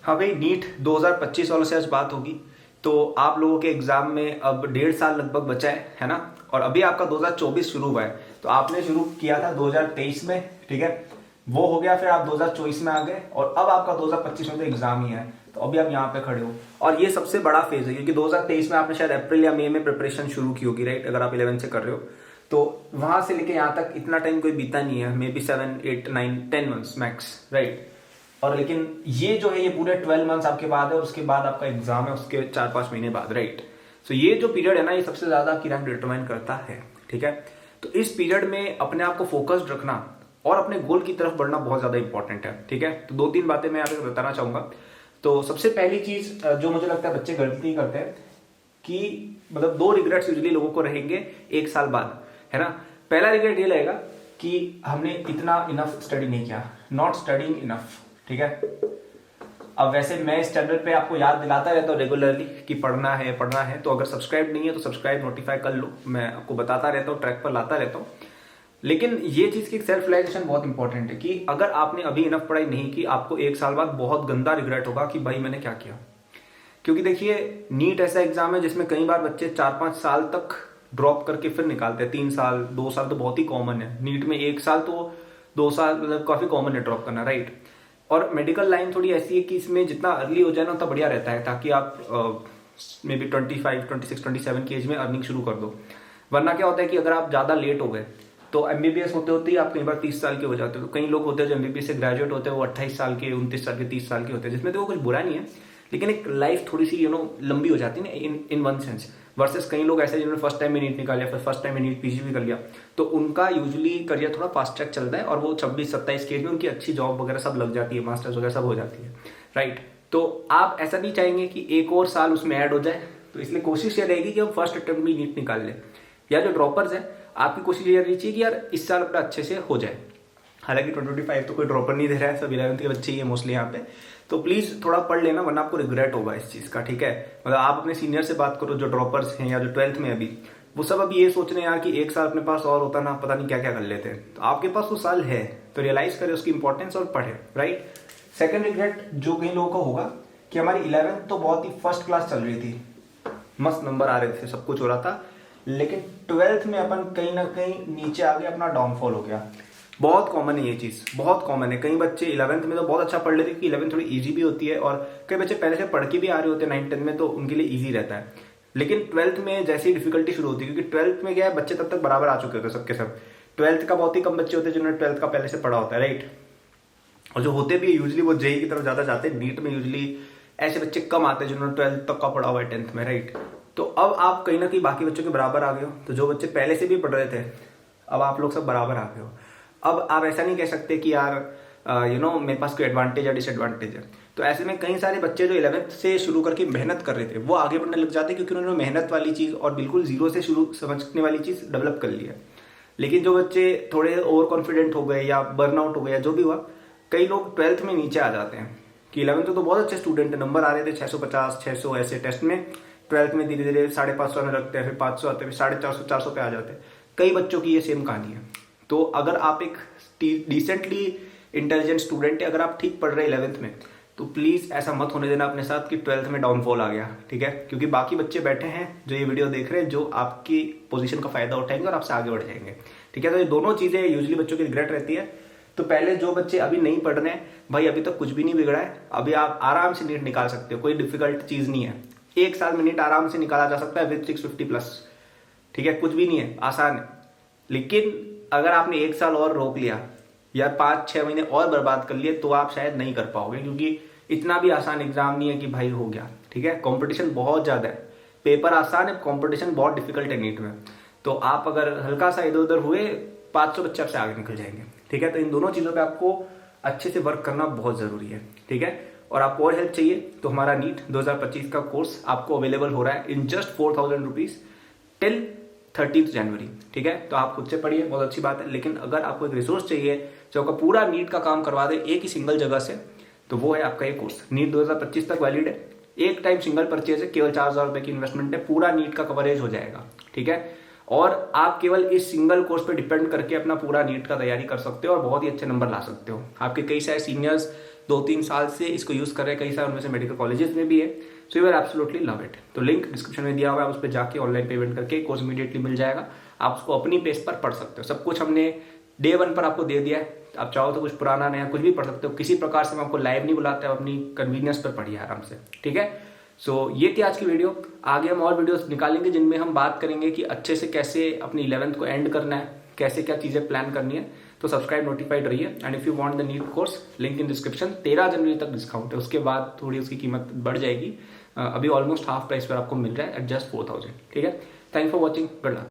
हाँ भाई, नीट 2025 वालों से आज बात होगी। तो आप लोगों के एग्जाम में अब 1.5 साल लगभग बचा है ना। और अभी आपका 2024 शुरू हुआ है। तो आपने शुरू किया था 2023 में, ठीक है, वो हो गया, फिर आप 2024 में आ गए और अब आपका 2025 में तो एग्जाम ही है। तो अभी आप यहाँ पे खड़े हो और ये सबसे बड़ा फेज है, क्योंकि 2023 में आपने शायद अप्रैल या मई में प्रिपरेशन शुरू की होगी, राइट, अगर आप 11 से कर रहे हो। तो वहां से लेके यहाँ तक इतना टाइम कोई बीता नहीं है, may be 7, 8, 9, 10 months max, right. और लेकिन ये जो है ये पूरे 12 मंथ्स आपके बाद है और उसके बाद आपका एग्जाम है उसके 4-5 महीने बाद, राइट। सो ये जो पीरियड है ना, ये सबसे ज्यादा आपकी रैंक डिटरमाइन करता है, ठीक है। तो इस पीरियड में अपने आप को फोकस्ड रखना और अपने गोल की तरफ बढ़ना बहुत ज्यादा इंपॉर्टेंट है, ठीक है। तो 2-3 बातें मैं यहाँ पे बताना चाहूंगा। तो सबसे पहली चीज जो मुझे लगता है बच्चे गलती करते हैं कि मतलब 2 रिग्रेट्स यूजली लोगों को रहेंगे 1 साल बाद, है ना। पहला रिग्रेट ये रहेगा कि हमने इतना इनफ स्टडी नहीं किया, नॉट स्टडिंग इनफ, ठीक है। अब वैसे मैं इस चैनल पे आपको याद दिलाता रहता हूँ रेगुलरली कि पढ़ना है पढ़ना है। तो अगर सब्सक्राइब नहीं है तो सब्सक्राइब नोटिफाई कर लो, मैं आपको बताता रहता हूँ, ट्रैक पर लाता रहता हूँ। लेकिन ये चीज की सेल्फ रियलाइजेशन बहुत इंपॉर्टेंट है कि अगर आपने अभी इनफ पढ़ाई नहीं की, आपको 1 साल बाद बहुत गंदा रिग्रेट होगा कि भाई मैंने क्या किया। क्योंकि देखिए, नीट ऐसा एग्जाम है जिसमें कई बार बच्चे 4-5 साल तक ड्रॉप करके फिर निकालते हैं। 3 साल 2 साल तो बहुत ही कॉमन है, नीट में 1 साल तो 2 साल मतलब काफी कॉमन है ड्रॉप करना, राइट। और मेडिकल लाइन थोड़ी ऐसी है कि इसमें जितना अर्ली हो जाए ना उतना बढ़िया रहता है, ताकि आप मे बी 25, 26, 27 की एज में अर्निंग शुरू कर दो। वरना क्या होता है कि अगर आप ज्यादा लेट हो गए तो एमबीबीएस होते होते ही आप कई बार 30 साल के हो जाते हो। तो कई लोग होते हैं जो एमबीबीएस से ग्रेजुएट होते हैं वो 28 साल के, 29 साल के, 30 साल के होते हैं, जिसमें तो वो कुछ बुरा नहीं है। लेकिन एक लाइफ थोड़ी सी लंबी हो जाती है ना इन वन सेंस। वर्सेस कई लोग ऐसे जिन्होंने फर्स्ट टाइम में नीट निकाल लिया, फिर फर्स्ट टाइम में नीट पीजी भी कर लिया, तो उनका यूजुअली करियर थोड़ा फास्ट ट्रैक चलता है और वो 26-27 के एज में उनकी अच्छी जॉब वगैरह सब लग जाती है, मास्टर्स वगैरह सब हो जाती है, राइट। तो आप ऐसा नहीं चाहेंगे कि एक और साल उसमें ऐड हो जाए। तो इसलिए कोशिश ये रहेगी कि हम फर्स्ट अटेम्प्ट में नीट निकाल लें। या जो ड्रॉपर्स है, आपकी कोशिश ये रहनी चाहिए कि यार इस साल अपना अच्छे से हो जाए। हालांकि 2025 तो कोई ड्रॉपर नहीं दे रहा है, सब 11th के बच्चे ही है मोस्टली यहाँ पे। तो प्लीज थोड़ा पढ़ लेना, वरना आपको रिग्रेट होगा इस चीज का, ठीक है। मतलब आप अपने सीनियर से बात करो जो ड्रॉपर्स हैं या जो 12th में अभी, वो सब अभी ये सोच रहे हैं यार कि 1 साल अपने पास और होता ना, पता नहीं क्या क्या कर लेते हैं। तो आपके पास वो साल है, तो रियलाइज करें उसकी इंपॉर्टेंस और पढ़े, राइट। सेकेंड रिग्रेट जो कई लोगों का होगा कि हमारी 11th तो बहुत ही फर्स्ट क्लास चल रही थी, मस्त नंबर आ रहे थे, सब कुछ हो रहा था, लेकिन 12th में अपन कहीं ना कहीं नीचे आ गए, अपना डाउनफॉल हो गया। बहुत कॉमन है ये चीज, बहुत कॉमन है। कई बच्चे 11th में तो बहुत अच्छा पढ़ लेते हैं कि 11th थोड़ी इजी भी होती है, और कई बच्चे पहले से पढ़ के भी आ रहे होते हैं 9-10 में, तो उनके लिए इजी रहता है। लेकिन 12th में जैसे ही डिफिकल्टी शुरू होती है, क्योंकि 12th में क्या है, बच्चे तब तक बराबर आ चुके होते हैं सबके सब। 12th का बहुत ही कम बच्चे होते हैं जिन्होंने 12th का पहले से पढ़ा होता है, राइट। और जो होते भी यूजली वो जेई की तरफ ज्यादा जाते हैं। नीट में यूजली ऐसे बच्चे कम आते हैं जिन्होंने 12th तक का पढ़ा हुआ है, 10th में, राइट। तो अब आप कहीं ना कहीं बाकी बच्चों के बराबर आ गए हो। तो जो बच्चे पहले से भी पढ़ रहे थे, अब आप लोग सब बराबर आ गए हो। अब आप ऐसा नहीं कह सकते कि यार मेरे पास कोई एडवांटेज या डिसएडवांटेज है। तो ऐसे में कई सारे बच्चे जो 11th से शुरू करके मेहनत कर रहे थे वो आगे बढ़ने लग जाते हैं, क्योंकि उन्होंने मेहनत वाली चीज और बिल्कुल जीरो से शुरू समझने वाली चीज डेवलप कर ली है। लेकिन जो बच्चे थोड़े ओवर कॉन्फिडेंट हो गए या बर्नआउट हो गया, जो भी हुआ, कई लोग 12th में नीचे आ जाते हैं। कि 11th तो बहुत अच्छे स्टूडेंट है, नंबर आ रहे थे 650, 600 ऐसे टेस्ट में, 12th में धीरे धीरे 550 में रखते हैं, फिर 500 आते हैं, फिर 450, 400 पे आ जाते हैं। कई बच्चों की ये सेम कहानी है। तो अगर आप एक डिसेंटली इंटेलिजेंट स्टूडेंट है, अगर आप ठीक पढ़ रहे हैं 11th में, तो प्लीज ऐसा मत होने देना अपने साथ कि 12th में डाउनफॉल आ गया, ठीक है। क्योंकि बाकी बच्चे बैठे हैं जो ये वीडियो देख रहे हैं, जो आपकी पोजीशन का फायदा उठाएंगे और आपसे आगे बढ़ जाएंगे, ठीक है। तो ये दोनों चीजें यूजुअली बच्चों की रिग्रेट रहती है। तो पहले जो बच्चे अभी नहीं पढ़ रहे हैं, भाई अभी तक कुछ भी नहीं बिगड़ा है, अभी आप आराम से नीट निकाल सकते हो, कोई डिफिकल्ट चीज नहीं है। 1 साल में नीट आराम से निकाला जा सकता है विद 650+, ठीक है, कुछ भी नहीं है, आसान है। लेकिन अगर आपने 1 साल और रोक लिया या 5-6 महीने और बर्बाद कर लिए, तो आप शायद नहीं कर पाओगे, क्योंकि इतना भी आसान एग्जाम नहीं है कि भाई हो गया, ठीक है। कंपटीशन बहुत ज्यादा है, पेपर आसान है, कंपटीशन बहुत डिफिकल्ट है नीट में। तो आप अगर हल्का सा इधर उधर हुए, 500 बच्चे आपसे आगे निकल जाएंगे, ठीक है। तो इन दोनों चीजों पे आपको अच्छे से वर्क करना बहुत जरूरी है, ठीक है। और आपको और हेल्प चाहिए तो हमारा नीट 2025 का कोर्स आपको अवेलेबल हो रहा है इन जस्ट 4000 रुपीज टिल 30 जनवरी, ठीक है। तो आप खुद से पढ़िए, बहुत अच्छी बात है। लेकिन अगर आपको एक रिसोर्स चाहिए जो आपका पूरा नीट का काम करवा दे एक ही सिंगल जगह से, तो वो है आपका ये कोर्स। नीट 2025 तक वैलिड है, एक टाइम सिंगल परचेज है, केवल 4000 रुपए की इन्वेस्टमेंट है, पूरा नीट का कवरेज हो जाएगा, ठीक है। और आप केवल इस सिंगल कोर्स पे डिपेंड करके अपना पूरा नीट का तैयारी कर सकते हो और बहुत ही अच्छे नंबर ला सकते हो। आपके कई सारे सीनियर्स 2-3 साल से इसको यूज़ कर रहे हैं, कई सारे उनमें से मेडिकल कॉलेजेस में भी है। So you are absolutely love it. तो लिंक डिस्क्रिप्शन में दिया हुआ है, आप उस पर जाके ऑनलाइन पेमेंट करके कोर्स इमीडिएटली मिल जाएगा। आप उसको अपनी पेस पर पढ़ सकते हो। सब कुछ हमने डे 1 पर आपको दे दिया है। आप चाहो तो कुछ पुराना नया कुछ भी पढ़ सकते हो। किसी प्रकार से हम आपको लाइव नहीं बुलाते, आप अपनी कन्वीनियंस पर पढ़िए आराम से, ठीक है। सो ये थी आज की वीडियो। आगे हम और वीडियोस निकालेंगे जिनमें हम बात करेंगे कि अच्छे से कैसे अपनी 11th को एंड करना है, कैसे क्या चीजें प्लान करनी है। तो सब्सक्राइब नोटिफाइड रहिए। And if you want the NEET course, link in description. 13 जनवरी तक डिस्काउंट है, उसके बाद थोड़ी उसकी कीमत बढ़ जाएगी। अभी ऑलमोस्ट हाफ प्राइस पर आपको मिल रहा है एट जस्ट 4000, ठीक है। Thank for watching, good luck.